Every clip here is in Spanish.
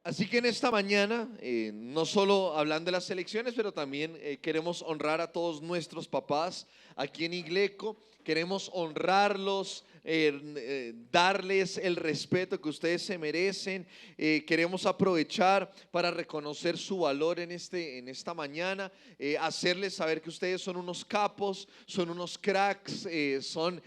Así que en esta mañana, no solo hablando de las elecciones, pero también queremos honrar a todos nuestros papás aquí en Igleco. Queremos honrarlos, darles el respeto que ustedes se merecen. Queremos aprovechar para reconocer su valor en esta mañana, hacerles saber que ustedes son unos capos, son unos cracks, son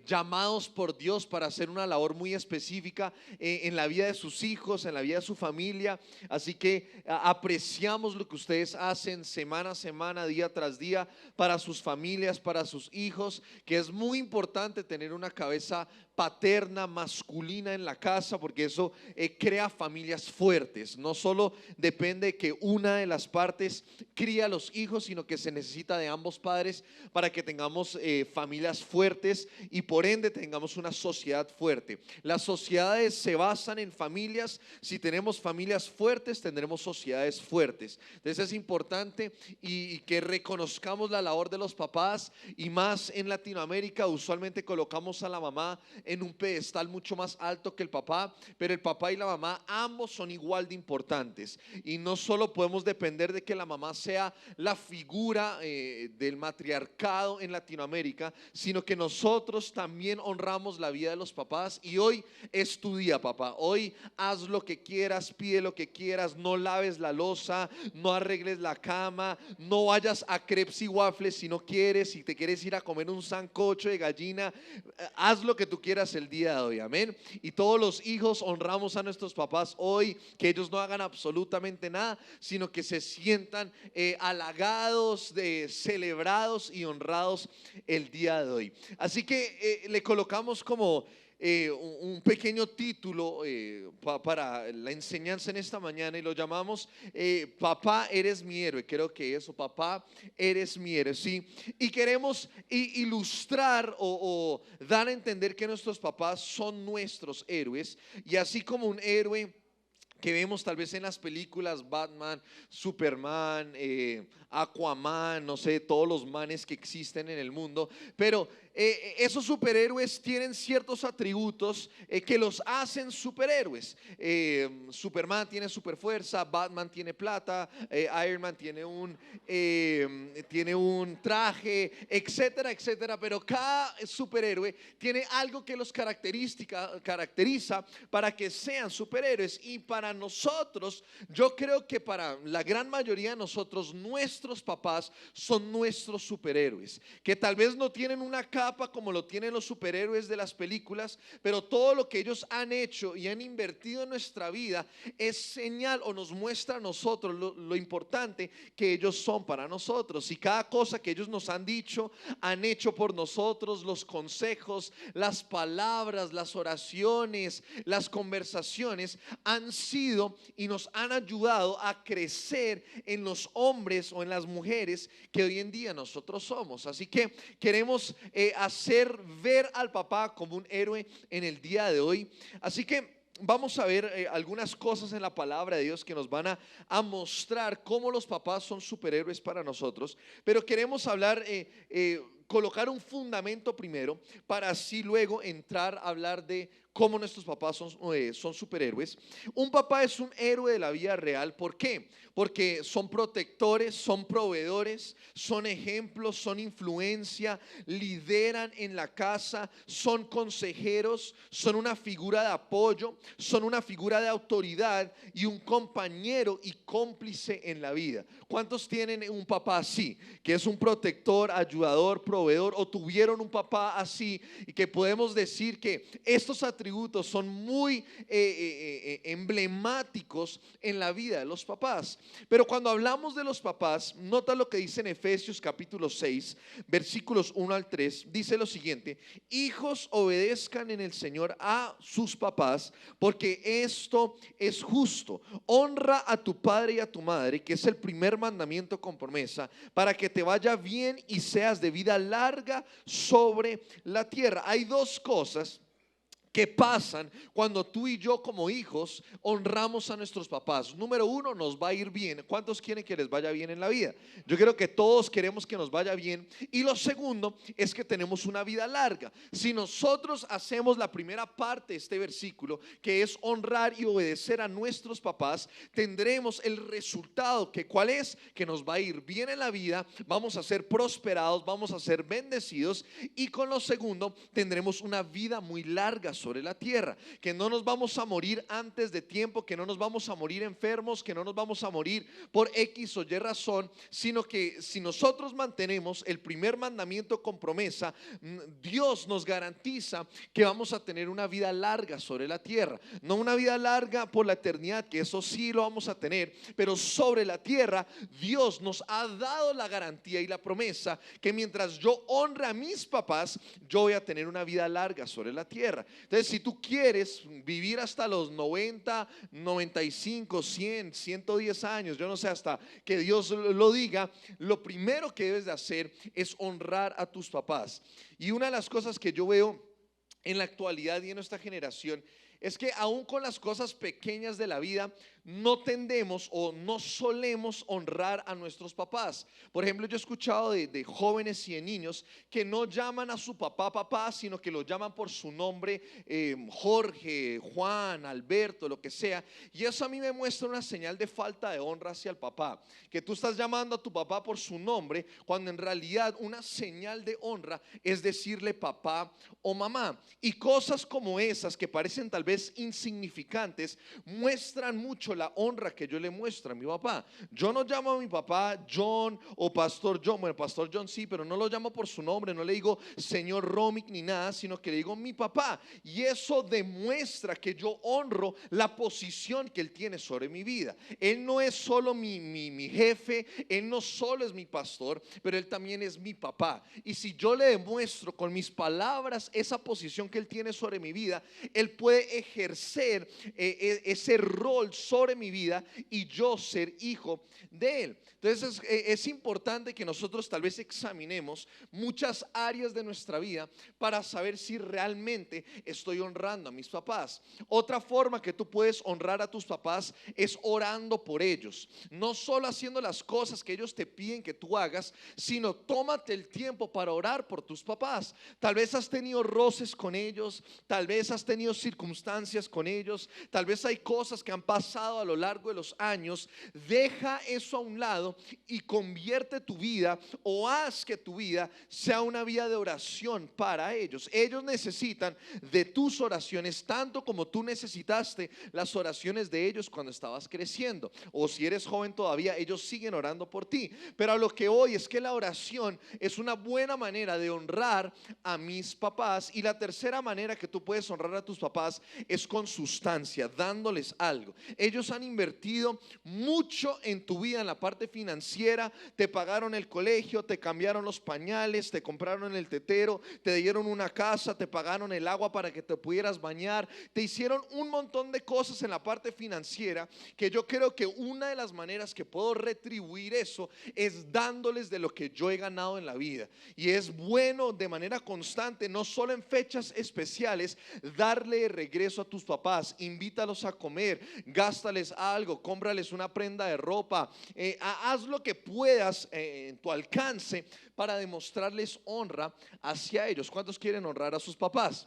llamados por Dios para hacer una labor muy específica en la vida de sus hijos, en la vida de su familia. Así que apreciamos lo que ustedes hacen semana a semana, día tras día, para sus familias, para sus hijos, que es muy importante tener una cabeza paterna, masculina en la casa, porque eso crea familias fuertes. No solo depende de que una de las partes cría a los hijos, sino que se necesita de ambos padres para que tengamos familias fuertes y por ende tengamos una sociedad fuerte. Las sociedades se basan en familias. Si tenemos familias fuertes, tendremos sociedades fuertes. Entonces es importante y que reconozcamos la labor de los papás, y más en Latinoamérica usualmente colocamos a la mamá en un pedestal mucho más alto que el papá, pero el papá y la mamá ambos son igual de importantes, y no solo podemos depender de que la mamá sea la figura del matriarcado en Latinoamérica, sino que nosotros también honramos la vida de los papás. Y hoy es tu día, papá. Hoy haz lo que quieras, pide lo que quieras, no laves la loza, no arregles la cama, no vayas a crepes y waffles si no quieres, si te quieres ir a comer un sancocho de gallina, haz lo que tú quieras el día de hoy, amén. Y todos los hijos honramos a nuestros papás hoy, que ellos no hagan absolutamente nada, sino que se sientan halagados, celebrados y honrados el día de hoy. Así que le colocamos como un pequeño título para la enseñanza en esta mañana, y lo llamamos Papá, eres mi héroe. Creo que eso, papá, eres mi héroe, sí. Y queremos ilustrar o dar a entender que nuestros papás son nuestros héroes, y así como un héroe que vemos tal vez en las películas, Batman, Superman, Aquaman, no sé, todos los manes que existen en el mundo, pero esos superhéroes tienen ciertos atributos que los hacen superhéroes. Superman tiene superfuerza, Batman tiene plata, Iron Man tiene un traje, etcétera, etcétera, pero cada superhéroe tiene algo que los caracteriza para que sean superhéroes. Y para nosotros, yo creo que para la gran mayoría de nosotros, nuestros papás son nuestros superhéroes, que tal vez no tienen una capa como lo tienen los superhéroes de las películas, pero todo lo que ellos han hecho y han invertido en nuestra vida es señal o nos muestra a nosotros lo importante que ellos son para nosotros. Y cada cosa que ellos nos han dicho, han hecho por nosotros, los consejos, las palabras, las oraciones, las conversaciones han sido y nos han ayudado a crecer en los hombres o en las mujeres que hoy en día nosotros somos. Así que queremos hacer ver al papá como un héroe en el día de hoy. Así que vamos a ver algunas cosas en la palabra de Dios que nos van a mostrar cómo los papás son superhéroes para nosotros, pero queremos hablar, colocar un fundamento primero, para así luego entrar a hablar de cómo nuestros papás son superhéroes. Un papá es un héroe de la vida real. ¿Por qué? Porque son protectores, son proveedores, son ejemplos, son influencia, lideran en la casa, son consejeros, son una figura de apoyo, son una figura de autoridad y un compañero y cómplice en la vida. ¿Cuántos tienen un papá así, que es un protector, ayudador, proveedor, o tuvieron un papá así, y que podemos decir que estos atributos son muy emblemáticos en la vida de los papás? Pero cuando hablamos de los papás, nota lo que dice en Efesios capítulo 6 versículos 1 al 3. Dice lo siguiente: hijos, obedezcan en el Señor a sus papás, porque esto es justo. Honra a tu padre y a tu madre, que es el primer mandamiento con promesa, para que te vaya bien y seas de vida larga sobre la tierra. Hay dos cosas que pasan cuando tú y yo como hijos honramos a nuestros papás. Número uno, nos va a ir bien. ¿Cuántos quieren que les vaya bien en la vida? Yo creo que todos queremos que nos vaya bien. Y lo segundo es que tenemos una vida larga. Si nosotros hacemos la primera parte de este versículo, que es honrar y obedecer a nuestros papás, tendremos el resultado, que ¿cuál es? Que nos va a ir bien en la vida, vamos a ser prosperados, vamos a ser bendecidos, y con lo segundo tendremos una vida muy larga sobre la tierra, que no nos vamos a morir antes de tiempo, que no nos vamos a morir enfermos, que no nos vamos a morir por X o Y razón, sino que si nosotros mantenemos el primer mandamiento con promesa, Dios nos garantiza que vamos a tener una vida larga sobre la tierra, no una vida larga por la eternidad, que eso sí lo vamos a tener, pero sobre la tierra Dios nos ha dado la garantía y la promesa que mientras yo honre a mis papás, yo voy a tener una vida larga sobre la tierra. Entonces, si tú quieres vivir hasta los 90, 95, 100, 110 años, yo no sé, hasta que Dios lo diga, lo primero que debes de hacer es honrar a tus papás. Y una de las cosas que yo veo en la actualidad y en nuestra generación es que aún con las cosas pequeñas de la vida no tendemos o no solemos honrar a nuestros papás. Por ejemplo, yo he escuchado de jóvenes y de niños que no llaman a su papá papá, sino que lo llaman por su nombre, Jorge, Juan, Alberto, lo que sea. Y eso a mí me muestra una señal de falta de honra hacia el papá, que tú estás llamando a tu papá por su nombre, cuando en realidad una señal de honra es decirle papá o mamá. Y cosas como esas que parecen tal vez insignificantes muestran mucho la honra que yo le muestro a mi papá. Yo no llamo a mi papá John o Pastor John. Bueno, Pastor John sí, pero no lo llamo por su nombre, no le digo señor Romic ni nada, sino que le digo mi papá. Y eso demuestra que yo honro la posición que él tiene sobre mi vida. Él no es solo mi jefe, él no solo es mi pastor, pero él también es mi papá. Y si yo le demuestro con mis palabras esa posición que él tiene sobre mi vida, él puede ejercer ese rol sobre mi vida y yo ser hijo de él. Entonces es importante que nosotros tal vez examinemos muchas áreas de nuestra vida para saber si realmente estoy honrando a mis papás. Otra forma que tú puedes honrar a tus papás es orando por ellos, no solo haciendo las cosas que ellos te piden que tú hagas, sino tómate el tiempo para orar por tus papás. Tal vez has tenido roces con ellos, tal vez has tenido circunstancias con ellos, tal vez hay cosas que han pasado a lo largo de los años. Deja eso a un lado y convierte tu vida, o haz que tu vida sea una vida de oración para ellos. Ellos necesitan de tus oraciones tanto como tú necesitaste las oraciones de ellos cuando estabas creciendo, o si eres joven todavía, ellos siguen orando por ti. Pero a lo que hoy es que la oración es una buena manera de honrar a mis papás. Y la tercera manera que tú puedes honrar a tus papás es con sustancia, dándoles algo. Ellos han invertido mucho en tu vida en la parte financiera, te pagaron el colegio, te cambiaron los pañales, te compraron el tetero, te dieron una casa, te pagaron el agua para que te pudieras bañar, te hicieron un montón de cosas en la parte financiera, que yo creo que una de las maneras que puedo retribuir eso es dándoles de lo que yo he ganado en la vida. Y es bueno de manera constante, no solo en fechas especiales, darle regreso a tus papás. Invítalos a comer, gástales algo, cómprales una prenda de ropa, haz lo que puedas en tu alcance para demostrarles honra hacia ellos. ¿Cuántos quieren honrar a sus papás?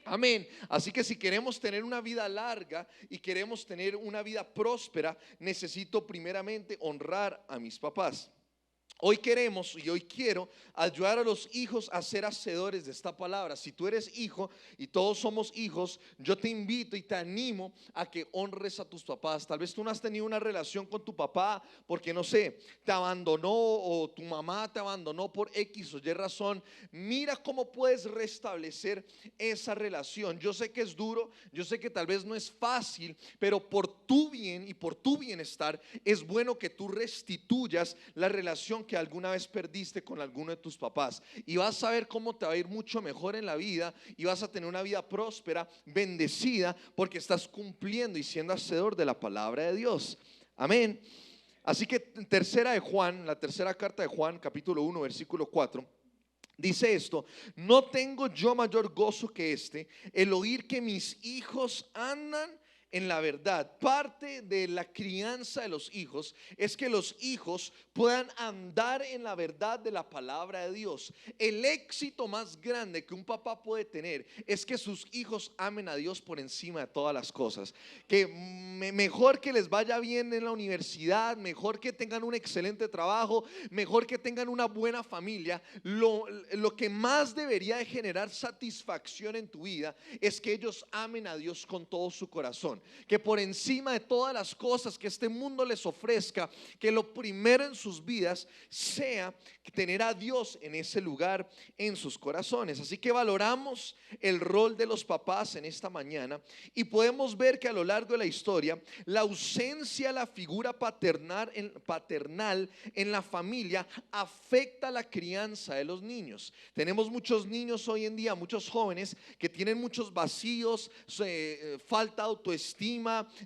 Amén. Así que si queremos tener una vida larga y queremos tener una vida próspera, necesito primeramente honrar a mis papás. Hoy queremos y hoy quiero ayudar a los hijos a ser hacedores de esta palabra. Si tú eres hijo y todos somos hijos, yo te invito y te animo a que honres a tus papás. Tal vez tú no has tenido una relación con tu papá porque no sé, te abandonó, o tu mamá te abandonó por X o Y razón. Mira cómo puedes restablecer esa relación. Yo sé que es duro, yo sé que tal vez no es fácil, pero por tu bien y por tu bienestar es bueno que tú restituyas la relación que alguna vez perdiste con alguno de tus papás, y vas a ver cómo te va a ir mucho mejor en la vida y vas a tener una vida próspera, bendecida, porque estás cumpliendo y siendo hacedor de la palabra de Dios. Amén. Así que tercera de Juan, la tercera carta de Juan, capítulo 1, versículo 4, Dice esto: no tengo yo mayor gozo que este, el oír que mis hijos andan en la verdad. Parte de la crianza de los hijos es que los hijos puedan andar en la verdad de la palabra de Dios. El éxito más grande que un papá puede tener es que sus hijos amen a Dios por encima de todas las cosas. Que mejor que les vaya bien en la universidad, mejor que tengan un excelente trabajo, mejor que tengan una buena familia, lo que más debería de generar satisfacción en tu vida es que ellos amen a Dios con todo su corazón. Que por encima de todas las cosas que este mundo les ofrezca, que lo primero en sus vidas sea tener a Dios en ese lugar en sus corazones. Así que valoramos el rol de los papás en esta mañana y podemos ver que a lo largo de la historia la ausencia de la figura paternal en la familia afecta la crianza de los niños. Tenemos muchos niños hoy en día, muchos jóvenes que tienen muchos vacíos, falta de autoestima,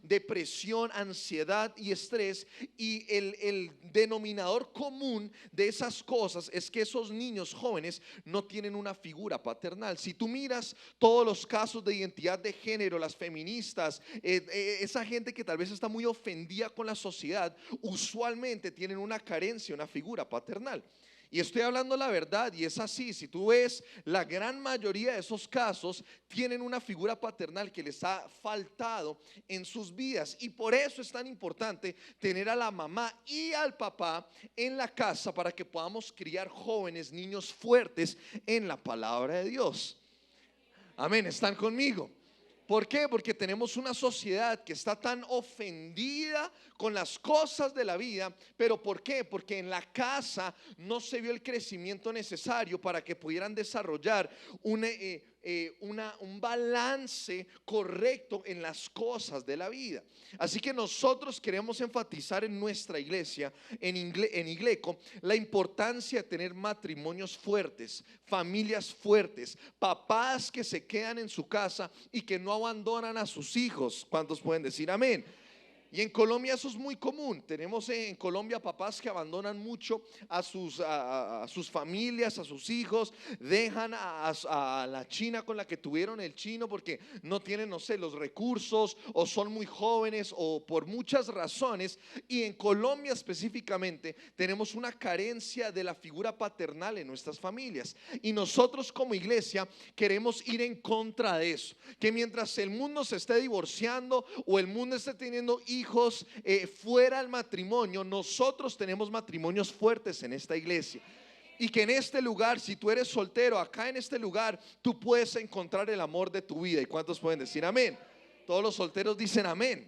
depresión, ansiedad y estrés, y el denominador común de esas cosas es que esos niños jóvenes no tienen una figura paternal. Si tú miras todos los casos de identidad de género, las feministas, esa gente que tal vez está muy ofendida con la sociedad, usualmente tienen una carencia, una figura paternal. Y estoy hablando la verdad, y es así. Si tú ves, la gran mayoría de esos casos tienen una figura paternal que les ha faltado en sus vidas, y por eso es tan importante tener a la mamá y al papá en la casa para que podamos criar jóvenes, niños fuertes en la palabra de Dios. Amén, ¿están conmigo? ¿Por qué? Porque tenemos una sociedad que está tan ofendida con las cosas de la vida. ¿Pero por qué? Porque en la casa no se vio el crecimiento necesario para que pudieran desarrollar un balance correcto en las cosas de la vida. Así que nosotros queremos enfatizar en nuestra iglesia, en Igleco, la importancia de tener matrimonios fuertes, familias fuertes, papás que se quedan en su casa y que no abandonan a sus hijos. ¿Cuántos pueden decir amén? Y en Colombia eso es muy común. Tenemos en Colombia papás que abandonan mucho a sus familias, a sus hijos, dejan a la china con la que tuvieron el chino porque no tienen, no sé, los recursos, o son muy jóvenes, o por muchas razones. Y en Colombia específicamente tenemos una carencia de la figura paternal en nuestras familias. Y nosotros como iglesia queremos ir en contra de eso. Que mientras el mundo se esté divorciando o el mundo esté teniendo hijos fuera del matrimonio, nosotros tenemos matrimonios fuertes en esta iglesia. Y que en este lugar, si tú eres soltero, acá en este lugar, tú puedes encontrar el amor de tu vida. ¿Y cuántos pueden decir amén? Todos los solteros dicen amén.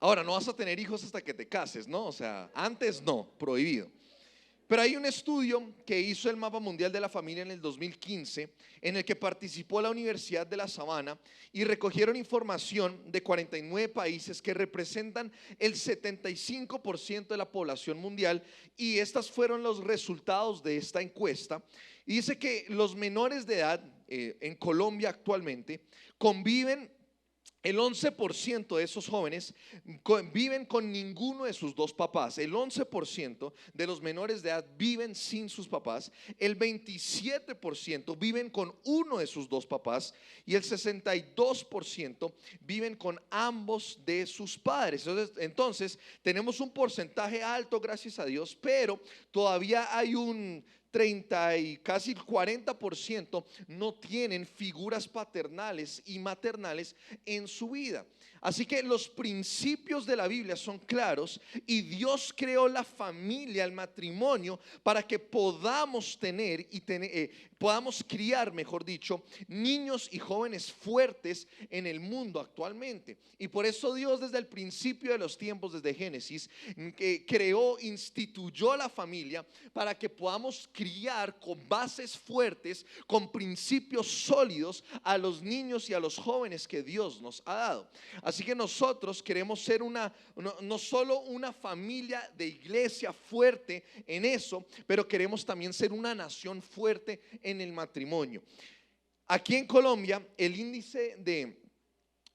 Ahora, no vas a tener hijos hasta que te cases, ¿no? O sea, antes no, prohibido. Pero hay un estudio que hizo el Mapa Mundial de la Familia en el 2015, en el que participó la Universidad de La Sabana, y recogieron información de 49 países que representan el 75% de la población mundial, y estos fueron los resultados de esta encuesta. Y dice que los menores de edad en Colombia actualmente conviven. El 11% de esos jóvenes viven con ninguno de sus dos papás. El 11% de los menores de edad viven sin sus papás. El 27% viven con uno de sus dos papás. Y el 62% viven con ambos de sus padres. Entonces tenemos un porcentaje alto, gracias a Dios, pero todavía hay un 30 y casi 40% no tienen figuras paternales y maternales en su vida. Así que los principios de la Biblia son claros, y Dios creó la familia, el matrimonio, para que podamos tener podamos criar, mejor dicho, niños y jóvenes fuertes en el mundo actualmente. Y por eso Dios, desde el principio de los tiempos, desde Génesis, creó, instituyó la familia para que podamos criar con bases fuertes, con principios sólidos a los niños y a los jóvenes que Dios nos ha dado. Así que nosotros queremos ser no solo una familia de iglesia fuerte en eso, pero queremos también ser una nación fuerte en el matrimonio. Aquí en Colombia el índice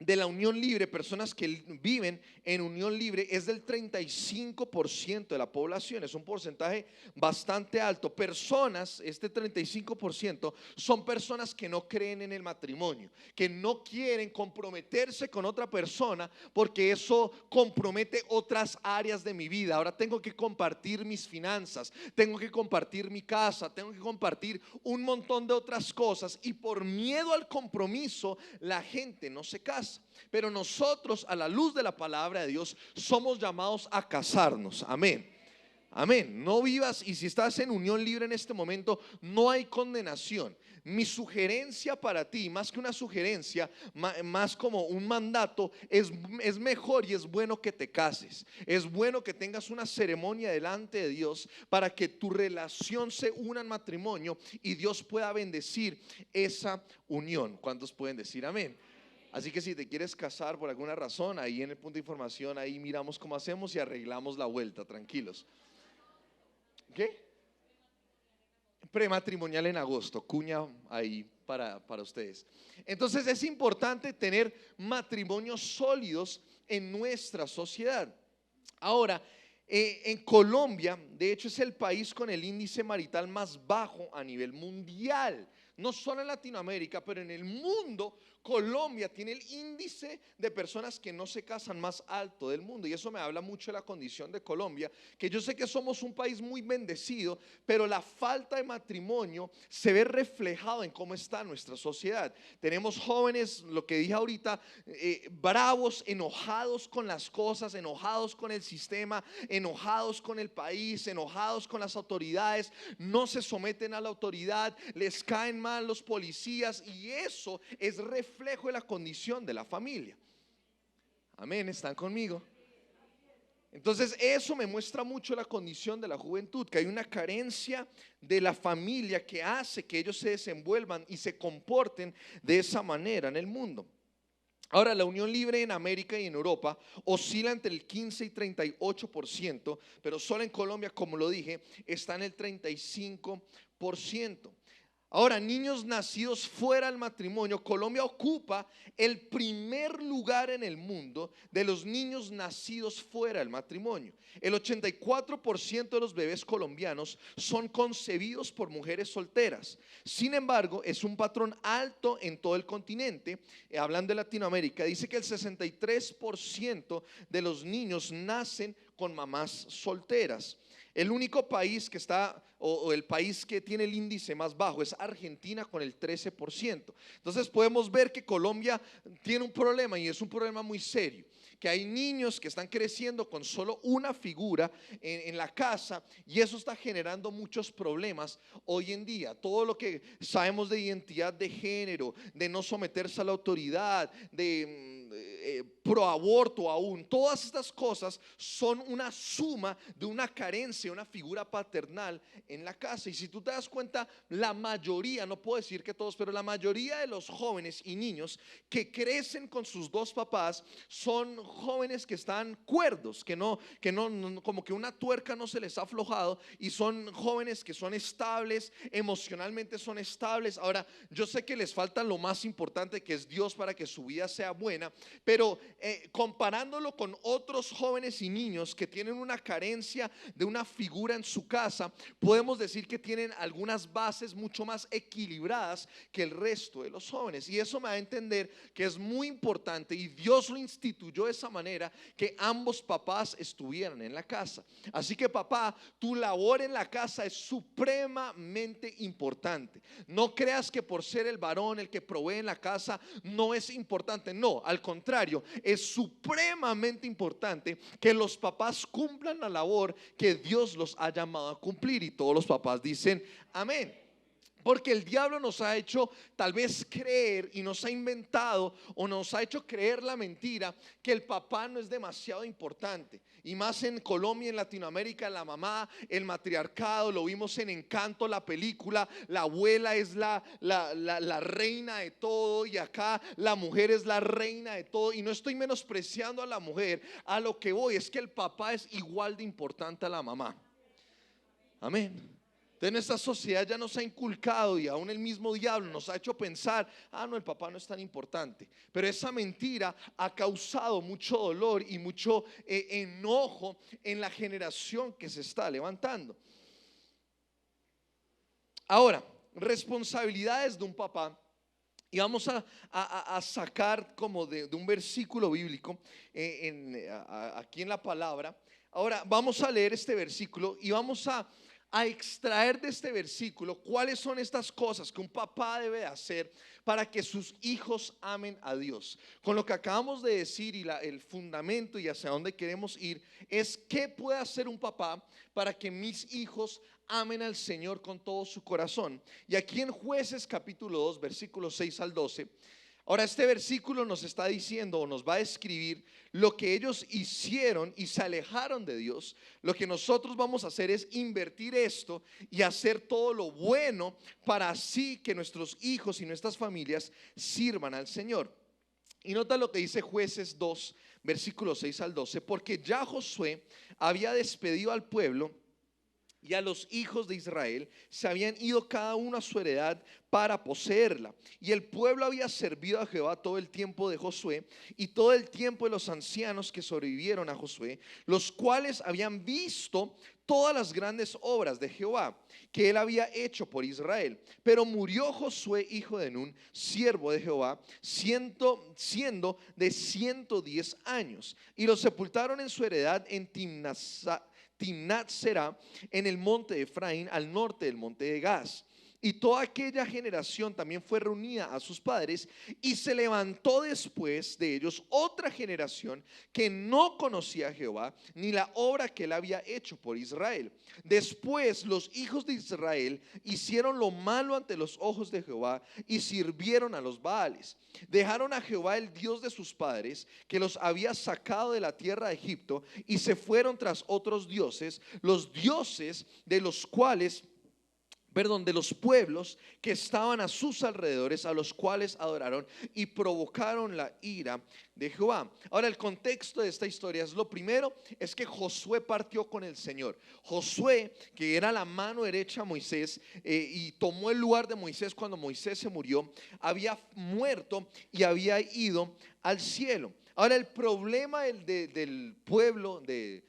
de la unión libre, personas que viven en unión libre, es del 35% de la población. Es un porcentaje bastante alto. Personas, este 35% son personas que no creen en el matrimonio, que no quieren comprometerse con otra persona porque eso compromete otras áreas de mi vida. Ahora tengo que compartir mis finanzas, tengo que compartir mi casa, tengo que compartir un montón de otras cosas, y por miedo al compromiso la gente no se casa. Pero nosotros, a la luz de la palabra de Dios, somos llamados a casarnos. Amén. Amén. No vivas, y si estás en unión libre en este momento, no hay condenación. Mi sugerencia para ti, más que una sugerencia, más como un mandato, es mejor y es bueno que te cases. Es bueno que tengas una ceremonia delante de Dios para que tu relación se una en matrimonio y Dios pueda bendecir esa unión. ¿Cuántos pueden decir amén? Así que si te quieres casar por alguna razón, ahí en el punto de información, ahí miramos cómo hacemos y arreglamos la vuelta, tranquilos. ¿Qué? Prematrimonial en agosto, cuña ahí para ustedes. Entonces es importante tener matrimonios sólidos en nuestra sociedad. Ahora, en Colombia, de hecho, es el país con el índice marital más bajo a nivel mundial. No solo en Latinoamérica, pero en el mundo. Colombia tiene el índice de personas que no se casan más alto del mundo, y eso me habla mucho de la condición de Colombia, que yo sé que somos un país muy bendecido, pero la falta de matrimonio se ve reflejado en cómo está nuestra sociedad. Tenemos jóvenes, lo que dije ahorita, bravos, enojados con las cosas, enojados con el sistema, enojados con el país, enojados con las autoridades, no se someten a la autoridad, les caen mal los policías, y eso es reflejo de la condición de la familia. Amén, ¿están conmigo? Entonces eso me muestra mucho la condición de la juventud, que hay una carencia de la familia que hace que ellos se desenvuelvan y se comporten de esa manera en el mundo. Ahora, la unión libre en América y en Europa oscila entre el 15 y 38%, pero solo en Colombia, como lo dije, está en el 35%. Ahora, niños nacidos fuera del matrimonio, Colombia ocupa el primer lugar en el mundo de los niños nacidos fuera del matrimonio. El 84% de los bebés colombianos son concebidos por mujeres solteras. Sin embargo, es un patrón alto en todo el continente. Hablando de Latinoamérica, dice que el 63% de los niños nacen con mamás solteras. El único país que está, o el país que tiene el índice más bajo, es Argentina, con el 13%. Entonces podemos ver que Colombia tiene un problema, y es un problema muy serio, que hay niños que están creciendo con solo una figura en la casa, y eso está generando muchos problemas hoy en día. Todo lo que sabemos de identidad de género, de no someterse a la autoridad, de pro aborto aún, todas estas cosas son una suma de una carencia, una figura paternal en la casa. Y si tú te das cuenta, la mayoría, no puedo decir que todos, pero la mayoría de los jóvenes y niños que crecen con sus dos papás son jóvenes que están cuerdos, que no, como que una tuerca no se les ha aflojado, y son jóvenes que son estables, emocionalmente son estables. Ahora, yo sé que les falta lo más importante, que es Dios, para que su vida sea buena, pero comparándolo con otros jóvenes y niños que tienen una carencia de una figura en su casa, podemos decir que tienen algunas bases mucho más equilibradas que el resto de los jóvenes. Y eso me da a entender que es muy importante, y Dios lo instituyó de esa manera, que ambos papás estuvieran en la casa. Así que, papá, tu labor en la casa es supremamente importante. No creas que por ser el varón el que provee en la casa no es importante. No, al contrario, es supremamente importante que los papás cumplan la labor que Dios los ha llamado a cumplir. Y todos los papás dicen amén. Porque el diablo nos ha hecho tal vez creer, y nos ha inventado o nos ha hecho creer la mentira, que el papá no es demasiado importante. Y más en Colombia, en Latinoamérica, la mamá, el matriarcado, lo vimos en Encanto, la película. La abuela es la reina de todo, y acá la mujer es la reina de todo. Y no estoy menospreciando a la mujer, a lo que voy es que el papá es igual de importante a la mamá. Amén. Entonces nuestra sociedad ya nos ha inculcado y aún el mismo diablo nos ha hecho pensar, no, el papá no es tan importante. Pero esa mentira ha causado mucho dolor y mucho enojo en la generación que se está levantando. Ahora, responsabilidades de un papá. Y vamos a sacar como de un versículo bíblico aquí en la palabra. Ahora vamos a leer este versículo y vamos a extraer de este versículo cuáles son estas cosas que un papá debe hacer para que sus hijos amen a Dios. Con lo que acabamos de decir y el fundamento y hacia dónde queremos ir es qué puede hacer un papá para que mis hijos amen al Señor con todo su corazón. Y aquí en Jueces capítulo 2 versículos 6 al 12. Ahora este versículo nos está diciendo o nos va a describir lo que ellos hicieron y se alejaron de Dios. Lo que nosotros vamos a hacer es invertir esto y hacer todo lo bueno para así que nuestros hijos y nuestras familias sirvan al Señor. Y nota lo que dice Jueces 2 versículos 6 al 12. Porque ya Josué había despedido al pueblo y a los hijos de Israel se habían ido cada uno a su heredad para poseerla. Y el pueblo había servido a Jehová todo el tiempo de Josué y todo el tiempo de los ancianos que sobrevivieron a Josué, los cuales habían visto todas las grandes obras de Jehová que él había hecho por Israel. Pero murió Josué, hijo de Nun, siervo de Jehová, siendo de 110 años, y lo sepultaron en su heredad en Timnat Será, en el monte de Efraín, al norte del monte de Gaz. Y toda aquella generación también fue reunida a sus padres, y se levantó después de ellos otra generación que no conocía a Jehová ni la obra que él había hecho por Israel. Después los hijos de Israel hicieron lo malo ante los ojos de Jehová y sirvieron a los Baales. Dejaron a Jehová, el Dios de sus padres, que los había sacado de la tierra de Egipto, y se fueron tras otros dioses, los dioses de los pueblos que estaban a sus alrededores, a los cuales adoraron y provocaron la ira de Jehová. Ahora el contexto de esta historia es: lo primero es que Josué partió con el Señor. Josué, que era la mano derecha de Moisés, y tomó el lugar de Moisés cuando Moisés se murió, había muerto y había ido al cielo. Ahora el problema del pueblo de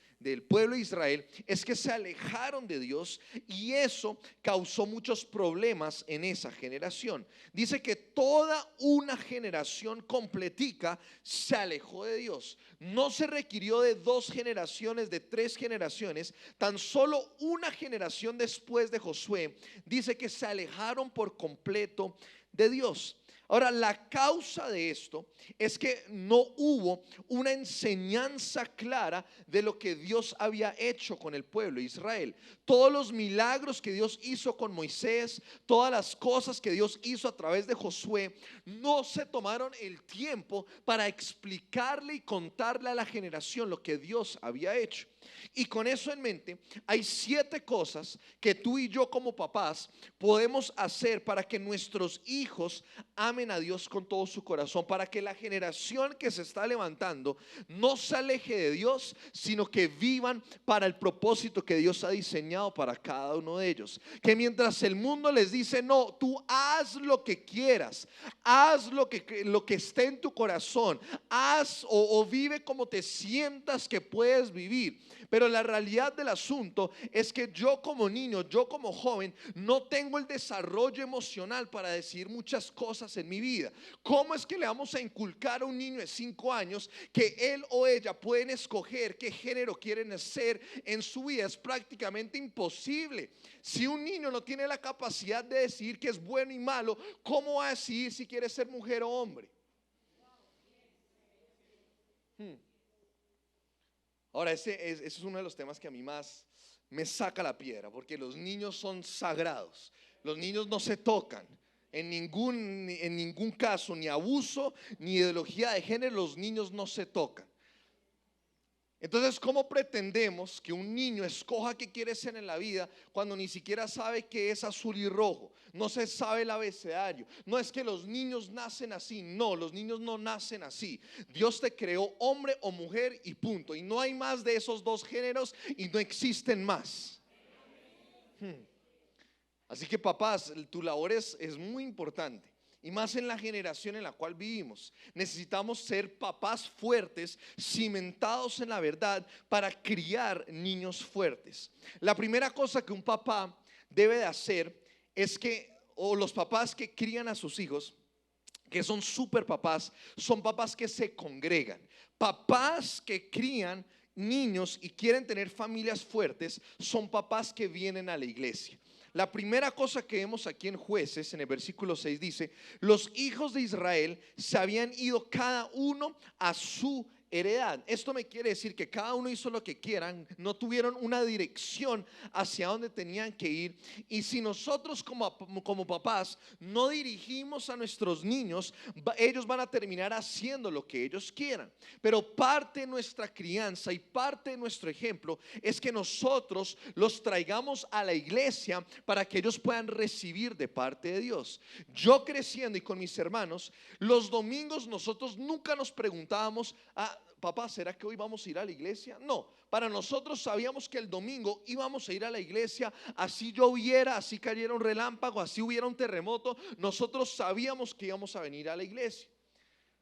Israel es que se alejaron de Dios, y eso causó muchos problemas en esa generación. Dice que toda una generación completica se alejó de Dios. No se requirió de 2 generaciones, de 3 generaciones, tan solo una generación después de Josué dice que se alejaron por completo de Dios. Ahora, la causa de esto es que no hubo una enseñanza clara de lo que Dios había hecho con el pueblo de Israel. Todos los milagros que Dios hizo con Moisés, todas las cosas que Dios hizo a través de Josué, no se tomaron el tiempo para explicarle y contarle a la generación lo que Dios había hecho. Y con eso en mente, hay 7 cosas que tú y yo como papás podemos hacer para que nuestros hijos amen a Dios con todo su corazón, para que la generación que se está levantando no se aleje de Dios, sino que vivan para el propósito que Dios ha diseñado para cada uno de ellos. Que mientras el mundo les dice: no, tú haz lo que quieras, haz lo que esté en tu corazón, haz o vive como te sientas que puedes vivir. Pero la realidad del asunto es que yo como niño, yo como joven, no tengo el desarrollo emocional para decidir muchas cosas en mi vida. ¿Cómo es que le vamos a inculcar a un niño de 5 años que él o ella pueden escoger qué género quieren ser en su vida? Es prácticamente imposible. Si un niño no tiene la capacidad de decidir qué es bueno y malo, ¿cómo va a decidir si quiere ser mujer o hombre? Ahora, ese es uno de los temas que a mí más me saca la piedra, porque los niños son sagrados. Los niños no se tocan. En ningún caso, ni abuso, ni ideología de género, los niños no se tocan. Entonces, ¿cómo pretendemos que un niño escoja qué quiere ser en la vida cuando ni siquiera sabe qué es azul y rojo? No se sabe el abecedario. No es que los niños nacen así, no, los niños no nacen así. Dios te creó hombre o mujer y punto. Y no hay más de esos 2 géneros y no existen más. Así que papás, tu labor es muy importante. Y más en la generación en la cual vivimos. Necesitamos ser papás fuertes, cimentados en la verdad para criar niños fuertes. La primera cosa que un papá debe de hacer es que, o los papás que crían a sus hijos, que son super papás, son papás que se congregan. Papás que crían niños y quieren tener familias fuertes son papás que vienen a la iglesia. La primera cosa que vemos aquí en Jueces, en el versículo 6 dice: los hijos de Israel se habían ido cada uno a su heredad. Esto me quiere decir que cada uno hizo lo que quieran, no tuvieron una dirección hacia dónde tenían que ir. Y si nosotros como papás no dirigimos a nuestros niños, ellos van a terminar haciendo lo que ellos quieran. Pero parte de nuestra crianza y parte de nuestro ejemplo es que nosotros los traigamos a la iglesia para que ellos puedan recibir de parte de Dios. Yo creciendo y con mis hermanos, los domingos nosotros nunca nos preguntábamos: papá, ¿será que hoy vamos a ir a la iglesia? No, para nosotros sabíamos que el domingo íbamos a ir a la iglesia, así lloviera, así cayera un relámpago, así hubiera un terremoto, nosotros sabíamos que íbamos a venir a la iglesia.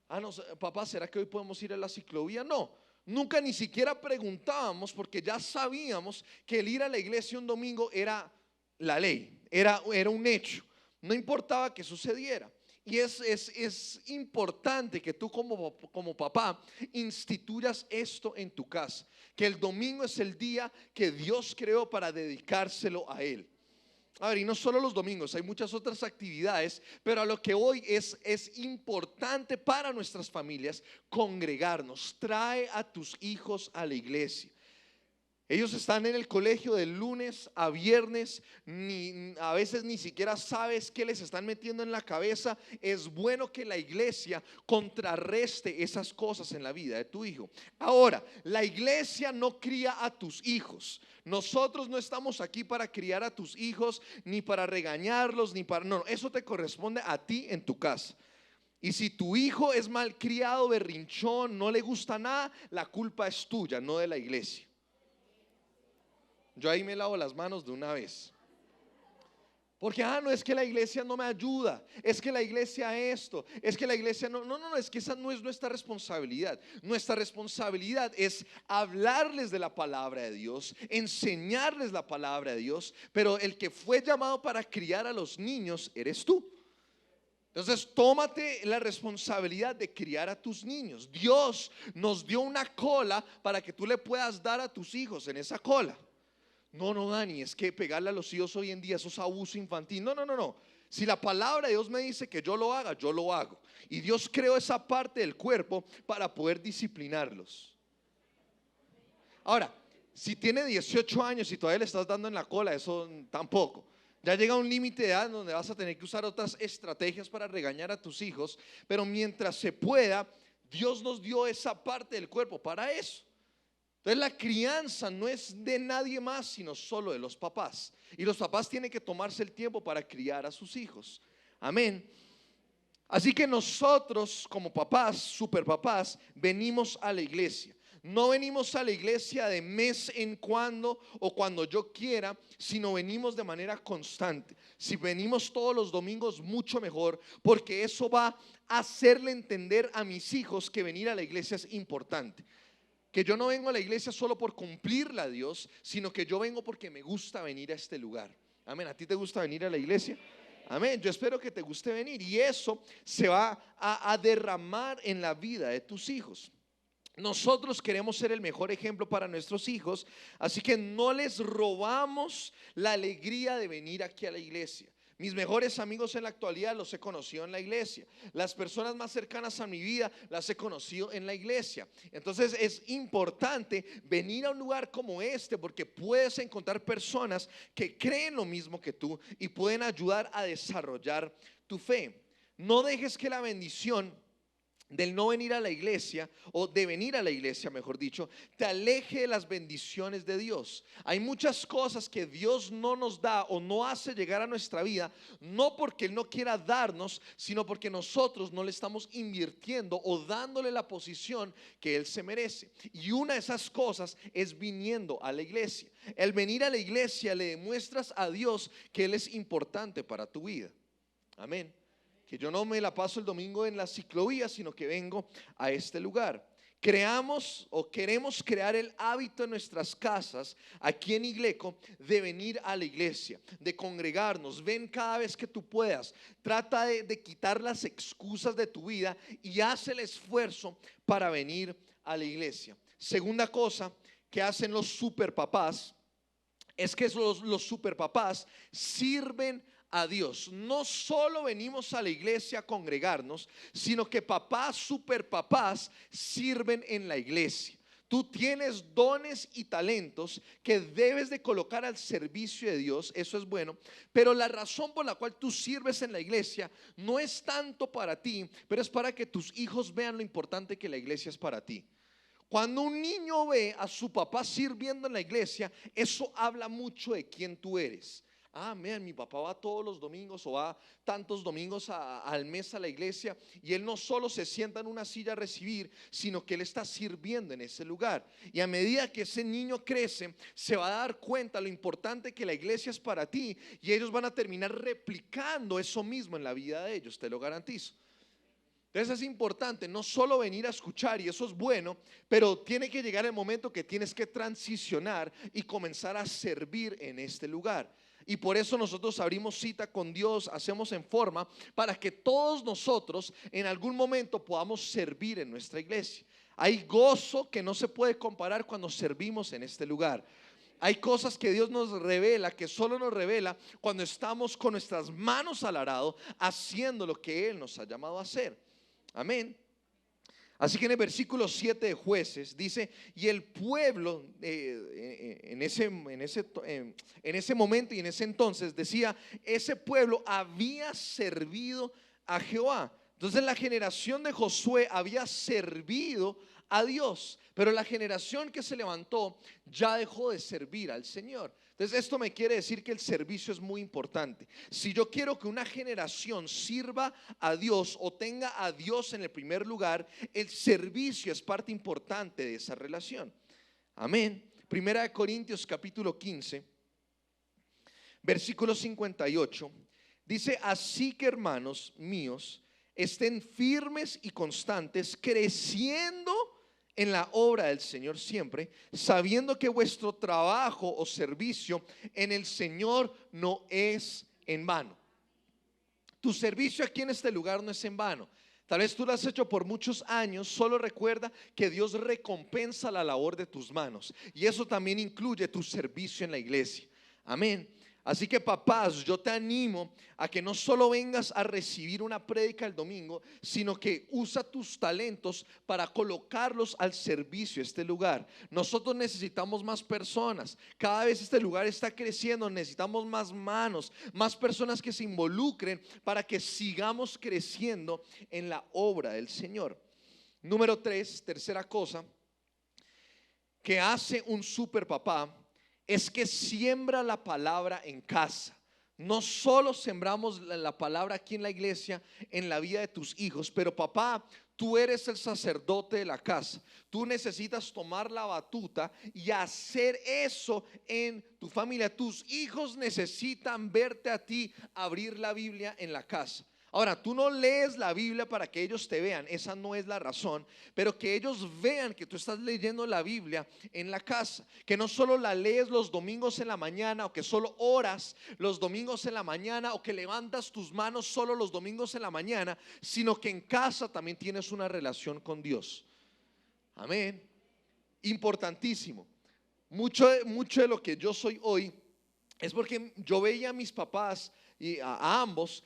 No, papá, ¿será que hoy podemos ir a la ciclovía? No, nunca ni siquiera preguntábamos, porque ya sabíamos que el ir a la iglesia un domingo era la ley, era un hecho, no importaba que sucediera. Y es importante que tú como papá instituyas esto en tu casa, que el domingo es el día que Dios creó para dedicárselo a Él. A ver, y no solo los domingos, hay muchas otras actividades, pero a lo que hoy es importante para nuestras familias congregarnos. Trae a tus hijos a la iglesia. Ellos están en el colegio de lunes a viernes, a veces ni siquiera sabes qué les están metiendo en la cabeza. Es bueno que la iglesia contrarreste esas cosas en la vida de tu hijo. Ahora, la iglesia no cría a tus hijos. Nosotros no estamos aquí para criar a tus hijos, ni para regañarlos, ni para... No, eso te corresponde a ti en tu casa. Y si tu hijo es malcriado, berrinchón, no le gusta nada, la culpa es tuya, no de la iglesia. Yo ahí me lavo las manos de una vez. Porque no es que la iglesia no me ayuda, es que la iglesia esto, es que la iglesia no, es que esa no es nuestra responsabilidad. Nuestra responsabilidad es hablarles de la palabra de Dios, enseñarles la palabra de Dios, pero el que fue llamado para criar a los niños eres tú. Entonces tómate la responsabilidad de criar a tus niños. Dios nos dio una cola para que tú le puedas dar a tus hijos en esa cola. No, Dani, es que pegarle a los hijos hoy en día, eso es abuso infantil. No. Si la palabra de Dios me dice que yo lo haga, yo lo hago. Y Dios creó esa parte del cuerpo para poder disciplinarlos. Ahora, si tiene 18 años y todavía le estás dando en la cola, eso tampoco. Ya llega un límite de edad donde vas a tener que usar otras estrategias para regañar a tus hijos. Pero mientras se pueda, Dios nos dio esa parte del cuerpo para eso. Entonces la crianza no es de nadie más, sino solo de los papás. Y los papás tienen que tomarse el tiempo para criar a sus hijos. Amén. Así que nosotros como papás, super papás, venimos a la iglesia. No venimos a la iglesia de mes en cuando o cuando yo quiera, sino venimos de manera constante. Si venimos todos los domingos, mucho mejor, porque eso va a hacerle entender a mis hijos que venir a la iglesia es importante. Que yo no vengo a la iglesia solo por cumplirle a Dios, sino que yo vengo porque me gusta venir a este lugar. Amén. ¿A ti te gusta venir a la iglesia? Amén. Yo espero que te guste venir, y eso se va a derramar en la vida de tus hijos. Nosotros queremos ser el mejor ejemplo para nuestros hijos, así que no les robamos la alegría de venir aquí a la iglesia. Mis mejores amigos en la actualidad los he conocido en la iglesia. Las personas más cercanas a mi vida las he conocido en la iglesia. Entonces es importante venir a un lugar como este, porque puedes encontrar personas que creen lo mismo que tú y pueden ayudar a desarrollar tu fe. No dejes que la bendición del no venir a la iglesia, o de venir a la iglesia, mejor dicho, te aleje de las bendiciones de Dios. Hay muchas cosas que Dios no nos da o no hace llegar a nuestra vida, no porque Él no quiera darnos, sino porque nosotros no le estamos invirtiendo o dándole la posición que Él se merece. Y una de esas cosas es viniendo a la iglesia. El venir a la iglesia le demuestras a Dios que Él es importante para tu vida. Amén. Que yo no me la paso el domingo en la ciclovía, sino que vengo a este lugar. Creamos o queremos crear el hábito en nuestras casas, aquí en Igleco, de venir a la iglesia, de congregarnos. Ven cada vez que tú puedas. Trata de quitar las excusas de tu vida y haz el esfuerzo para venir a la iglesia. Segunda cosa que hacen los superpapás es que los superpapás sirven a Dios. No solo venimos a la iglesia a congregarnos, sino que papás, superpapás sirven en la iglesia. Tú tienes dones y talentos que debes de colocar al servicio de Dios, eso es bueno, pero la razón por la cual tú sirves en la iglesia no es tanto para ti, pero es para que tus hijos vean lo importante que la iglesia es para ti. Cuando un niño ve a su papá sirviendo en la iglesia, eso habla mucho de quién tú eres. Ah, man, mi papá va todos los domingos o va tantos domingos al mes a la iglesia, y él no solo se sienta en una silla a recibir, sino que él está sirviendo en ese lugar. Y a medida que ese niño crece, se va a dar cuenta lo importante que la iglesia es para ti, y ellos van a terminar replicando eso mismo en la vida de ellos, te lo garantizo. Entonces es importante no solo venir a escuchar, y eso es bueno, pero tiene que llegar el momento que tienes que transicionar y comenzar a servir en este lugar. Y por eso nosotros abrimos cita con Dios, hacemos en forma para que todos nosotros en algún momento podamos servir en nuestra iglesia. Hay gozo que no se puede comparar cuando servimos en este lugar. Hay cosas que Dios nos revela, que solo nos revela cuando estamos con nuestras manos al arado haciendo lo que Él nos ha llamado a hacer. Amén. Así que en el versículo 7 de Jueces dice: y el pueblo en ese momento y en ese entonces, decía, ese pueblo había servido a Jehová. Entonces la generación de Josué había servido a Dios, pero la generación que se levantó ya dejó de servir al Señor. Entonces esto me quiere decir que el servicio es muy importante. Si yo quiero que una generación sirva a Dios o tenga a Dios en el primer lugar, el servicio es parte importante de esa relación. Amén. Primera de Corintios capítulo 15, versículo 58, dice: así que, hermanos míos, estén firmes y constantes, creciendo en la obra del Señor siempre, sabiendo que vuestro trabajo o servicio en el Señor no es en vano. Tu servicio aquí en este lugar no es en vano. Tal vez tú lo has hecho por muchos años. Solo recuerda que Dios recompensa la labor de tus manos, y eso también incluye tu servicio en la iglesia. Amén. Así que, papás, yo te animo a que no solo vengas a recibir una prédica el domingo, sino que usa tus talentos para colocarlos al servicio de este lugar. Nosotros necesitamos más personas. Cada vez este lugar está creciendo. Necesitamos más manos, más personas que se involucren para que sigamos creciendo en la obra del Señor. Número 3, tercera cosa que hace un super papá, es que siembra la palabra en casa. No solo sembramos la palabra aquí en la iglesia, en la vida de tus hijos, pero papá, tú eres el sacerdote de la casa. Tú necesitas tomar la batuta y hacer eso en tu familia. Tus hijos necesitan verte a ti abrir la Biblia en la casa. Ahora, tú no lees la Biblia para que ellos te vean, esa no es la razón, pero que ellos vean que tú estás leyendo la Biblia en la casa, que no solo la lees los domingos en la mañana, o que solo oras los domingos en la mañana, o que levantas tus manos solo los domingos en la mañana, sino que en casa también tienes una relación con Dios. Amén. Importantísimo. Mucho de lo que yo soy hoy es porque yo veía a mis papás y a ambos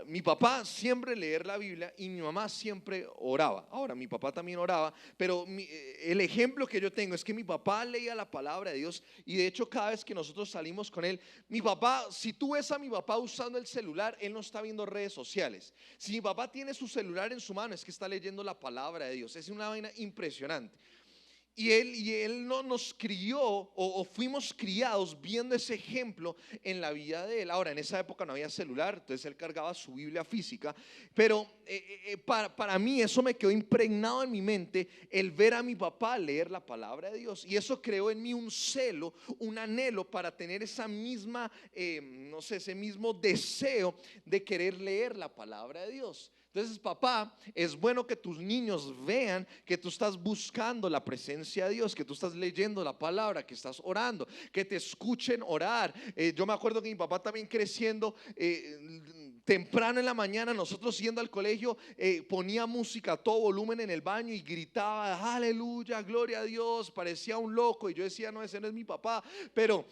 mi papá siempre leer la Biblia y mi mamá siempre oraba. Ahora, mi papá también oraba, pero el ejemplo que yo tengo es que mi papá leía la palabra de Dios y de hecho cada vez que nosotros salimos con él, mi papá, si tú ves a mi papá usando el celular, él no está viendo redes sociales. Si mi papá tiene su celular en su mano, es que está leyendo la palabra de Dios. Es una vaina impresionante. Y él no nos crió o fuimos criados viendo ese ejemplo en la vida de él. Ahora, en esa época no había celular, entonces él cargaba su Biblia física, pero para mí eso me quedó impregnado en mi mente, el ver a mi papá leer la palabra de Dios. Y eso creó en mí un celo, un anhelo para tener esa misma, no sé, ese mismo deseo de querer leer la palabra de Dios. Entonces, papá, es bueno que tus niños vean que tú estás buscando la presencia de Dios, que tú estás leyendo la palabra, que estás orando, que te escuchen orar. Yo me acuerdo que mi papá también creciendo, temprano en la mañana, nosotros yendo al colegio, ponía música a todo volumen en el baño y gritaba, aleluya, gloria a Dios. Parecía un loco y yo decía, no, ese no es mi papá, pero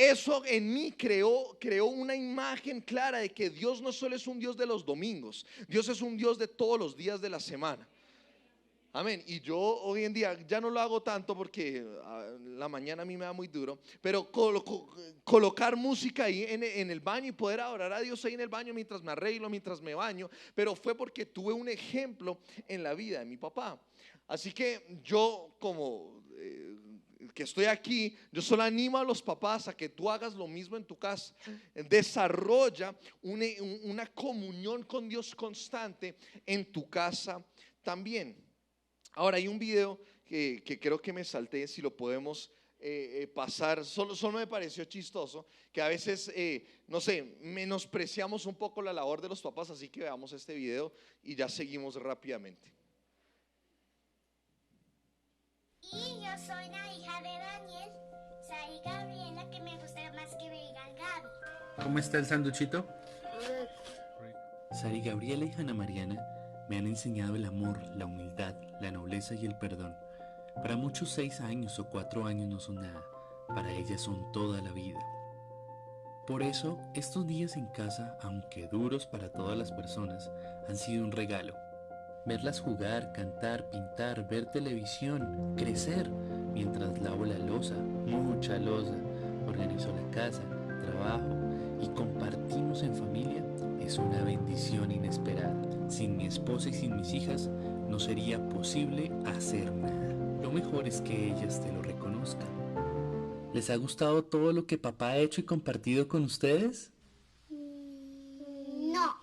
eso en mí creó una imagen clara de que Dios no solo es un Dios de los domingos, Dios es un Dios de todos los días de la semana. Amén. Y yo hoy en día ya no lo hago tanto porque la mañana a mí me da muy duro, pero colocar música ahí en el baño y poder adorar a Dios ahí en el baño mientras me arreglo, mientras me baño, pero fue porque tuve un ejemplo en la vida de mi papá. Así que yo como que estoy aquí, yo solo animo a los papás a que tú hagas lo mismo en tu casa. Desarrolla una comunión con Dios constante en tu casa también. Ahora hay un video que creo que me salté, si lo podemos pasar, solo me pareció chistoso, que a veces, no sé, menospreciamos un poco la labor de los papás, así que veamos este video y ya seguimos rápidamente. Y yo soy la hija de Daniel, Sari Gabriela, que me gusta más que me digan Gaby. ¿Cómo está el sanduchito? Sari Gabriela y Hanna Mariana me han enseñado el amor, la humildad, la nobleza y el perdón. Para muchos 6 años o 4 años no son nada, para ellas son toda la vida. Por eso, estos días en casa, aunque duros para todas las personas, han sido un regalo. Verlas jugar, cantar, pintar, ver televisión, crecer, mientras lavo la loza, mucha loza, organizo la casa, trabajo y compartimos en familia, es una bendición inesperada. Sin mi esposa y sin mis hijas no sería posible hacer nada. Lo mejor es que ellas te lo reconozcan. ¿Les ha gustado todo lo que papá ha hecho y compartido con ustedes? No,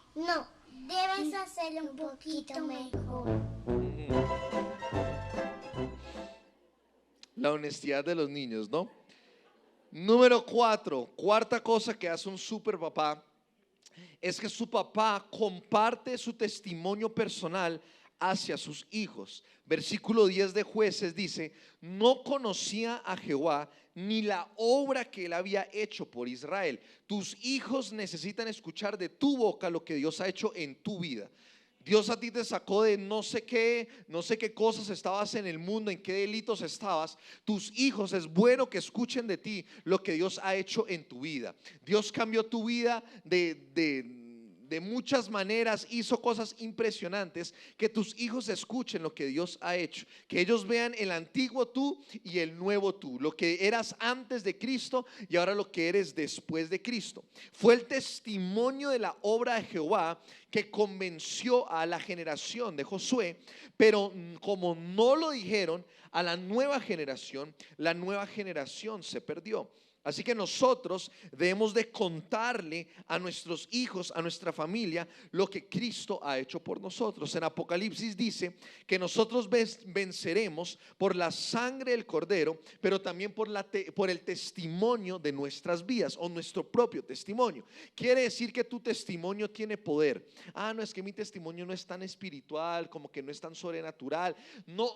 debes hacerlo un poquito mejor. La honestidad de los niños, ¿no? Número 4, cuarta cosa que hace un super papá es que su papá comparte su testimonio personal hacia sus hijos. Versículo 10 de Jueces dice: no conocía a Jehová ni la obra que él había hecho por Israel. Tus hijos necesitan escuchar de tu boca lo que Dios ha hecho en tu vida. Dios a ti te sacó de no sé qué cosas estabas en el mundo, en qué delitos estabas. Tus hijos es bueno que escuchen de ti lo que Dios ha hecho en tu vida. Dios cambió tu vida de muchas maneras, hizo cosas impresionantes. Que tus hijos escuchen lo que Dios ha hecho, que ellos vean el antiguo tú y el nuevo tú, lo que eras antes de Cristo y ahora lo que eres después de Cristo. Fue el testimonio de la obra de Jehová que convenció a la generación de Josué, pero como no lo dijeron a la nueva generación se perdió. Así que nosotros debemos de contarle a nuestros hijos, a nuestra familia, lo que Cristo ha hecho por nosotros. En Apocalipsis dice que nosotros venceremos por la sangre del Cordero, pero también por el testimonio de nuestras vidas o nuestro propio testimonio. Quiere decir que tu testimonio tiene poder. No, es que mi testimonio no es tan espiritual, como que no es tan sobrenatural. No.